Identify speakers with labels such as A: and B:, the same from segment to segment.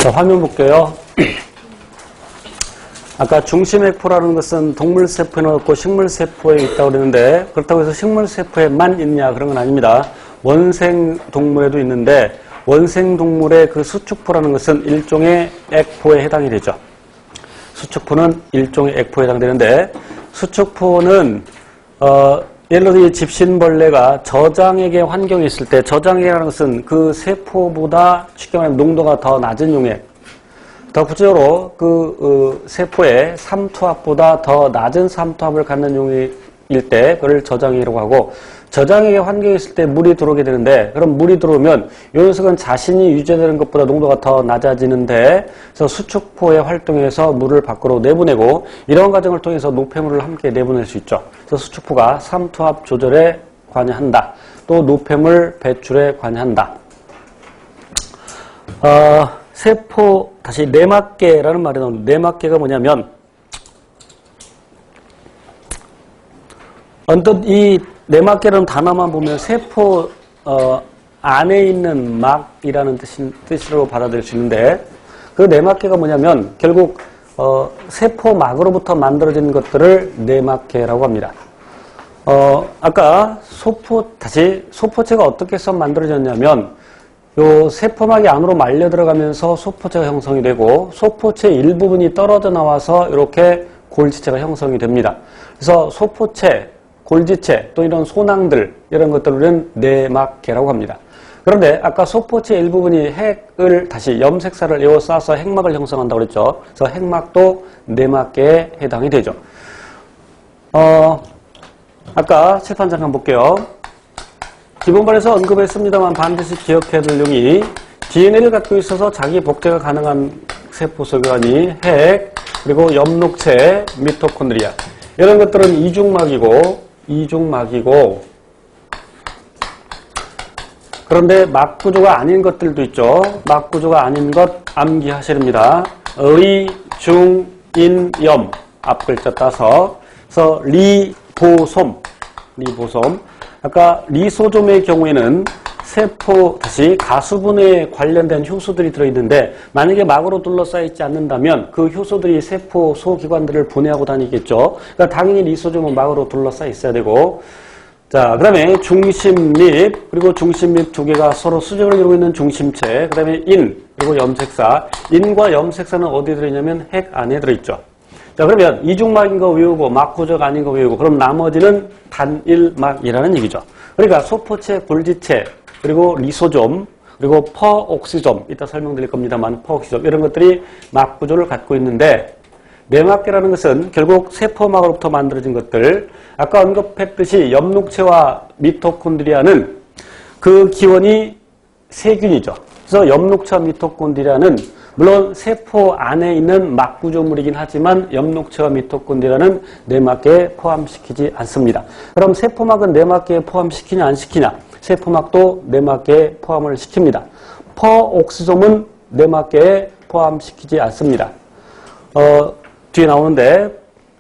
A: 자, 화면 볼게요. 아까 중심세포라는 것은 동물세포에는 없고 식물세포에 있다고 그랬는데, 그렇다고 해서 식물세포에만 있냐 그런 건 아닙니다. 원생동물에도 있는데, 원생동물의 그 수축포라는 것은 일종의 액포에 해당이 되죠. 수축포는 일종의 액포에 해당되는데, 수축포는 예를 들어 이 집신벌레가 저장액의 환경에 있을 때, 저장액이라는 것은 그 세포보다 쉽게 말하면 농도가 더 낮은 용액, 더 구체적으로 그 세포의 삼투압보다 더 낮은 삼투압을 갖는 용액일 때 그걸 저장액이라고 하고, 저장액의 환경에 있을 때 물이 들어오게 되는데, 그럼 물이 들어오면 이 녀석은 자신이 유지되는 것보다 농도가 더 낮아지는데, 그래서 수축포의 활동에서 물을 밖으로 내보내고, 이런 과정을 통해서 노폐물을 함께 내보낼 수 있죠. 그래서 수축포가 삼투압 조절에 관여한다. 또 노폐물 배출에 관여한다. 세포, 다시 내막계라는 말이 나오는데, 내막계가 뭐냐면, 언뜻 이 내막계라는 단어만 보면 세포 안에 있는 막이라는 뜻으로 받아들일 수 있는데, 그 내막계가 뭐냐면 결국 세포막으로부터 만들어진 것들을 내막계라고 합니다. 아까 소포체가 어떻게 해서 만들어졌냐면, 요 세포막이 안으로 말려 들어가면서 소포체가 형성이 되고, 소포체 일부분이 떨어져 나와서 이렇게 골지체가 형성이 됩니다. 그래서 소포체, 골지체, 또 이런 소낭들, 이런 것들은 내막계라고 합니다. 그런데 아까 소포체 일부분이 핵을 다시 염색살을 에워싸서 핵막을 형성한다고 그랬죠. 그래서 핵막도 내막계에 해당이 되죠. 아까 칠판 잠깐 볼게요. 기본반에서 언급했습니다만 반드시 기억해야 될 내용이, DNA를 갖고 있어서 자기 복제가 가능한 세포소관이 핵, 그리고 엽록체, 미토콘드리아, 이런 것들은 이중막이고, 그런데 막구조가 아닌 것들도 있죠. 막구조가 아닌 것 암기하시렵니다. 의, 중, 인, 염, 앞글자 따서. 그래서 리보솜. 아까 리소좀의 경우에는 세포, 다시 가수분에 관련된 효소들이 들어있는데, 만약에 막으로 둘러싸여 있지 않는다면 그 효소들이 세포 소기관들을 분해하고 다니겠죠. 그러니까 당연히 리소좀은 막으로 둘러싸여 있어야 되고, 자, 그 다음에 중심립, 그리고 중심립 두 개가 서로 수직을 이루고 있는 중심체, 그 다음에 인, 그리고 염색사. 인과 염색사는 어디에 들어있냐면 핵 안에 들어있죠. 자, 그러면 이중막인 거 외우고 막구조가 아닌 거 외우고, 그럼 나머지는 단일막이라는 얘기죠. 그러니까 소포체, 골지체, 그리고 리소좀, 그리고 퍼옥시좀, 이따 설명드릴 겁니다만 퍼옥시좀, 이런 것들이 막구조를 갖고 있는데, 내막계라는 것은 결국 세포막으로부터 만들어진 것들, 아까 언급했듯이 엽록체와 미토콘드리아는 그 기원이 세균이죠. 그래서 엽록체와 미토콘드리아는 물론 세포 안에 있는 막구조물이긴 하지만 엽록체와 미토콘드리아는 내막계에 포함시키지 않습니다. 그럼 세포막은 내막계에 포함시키냐 안 시키냐? 세포막도 내막계에 포함을 시킵니다. 퍼옥시좀은 내막계에 포함시키지 않습니다. 뒤에 나오는데,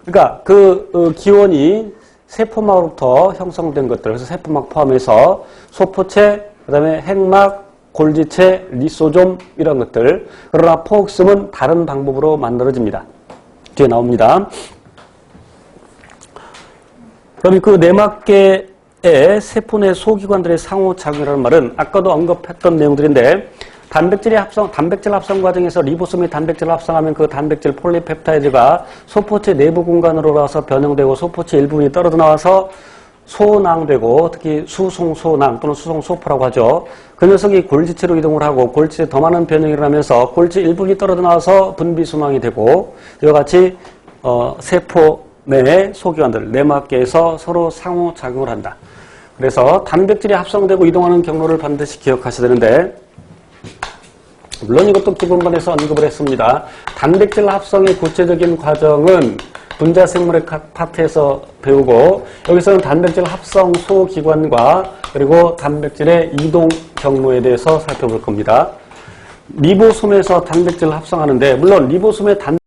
A: 그러니까 그 기원이 세포막으로부터 형성된 것들, 그래서 세포막 포함해서 소포체, 그 다음에 핵막, 골지체, 리소좀, 이런 것들. 그러나 퍼옥시좀은 다른 방법으로 만들어집니다. 뒤에 나옵니다. 그럼 그 내막계의 세포 내 소기관들의 상호작용이라는 말은 아까도 언급했던 내용들인데, 단백질 합성 과정에서 리보솜이 단백질을 합성하면 그 단백질 폴리펩타이드가 소포체 내부 공간으로 가서 변형되고 소포체 일부분이 떨어져 나와서 소낭되고, 특히 수송소낭 또는 수송소포라고 하죠. 그 녀석이 골지체로 이동을 하고 골지체에 더 많은 변형이 일어나면서 골지 일부분이 떨어져 나와서 분비순환이 되고, 이와 같이 세포 내의 소기관들, 내막계에서 서로 상호작용을 한다. 그래서 단백질이 합성되고 이동하는 경로를 반드시 기억하셔야 되는데, 물론 이것도 기본반에서 언급을 했습니다. 단백질 합성의 구체적인 과정은 분자생물의 각 파트에서 배우고, 여기서는 단백질 합성 소기관과 그리고 단백질의 이동 경로에 대해서 살펴볼 겁니다. 리보솜에서 단백질을 합성하는데, 물론 리보솜의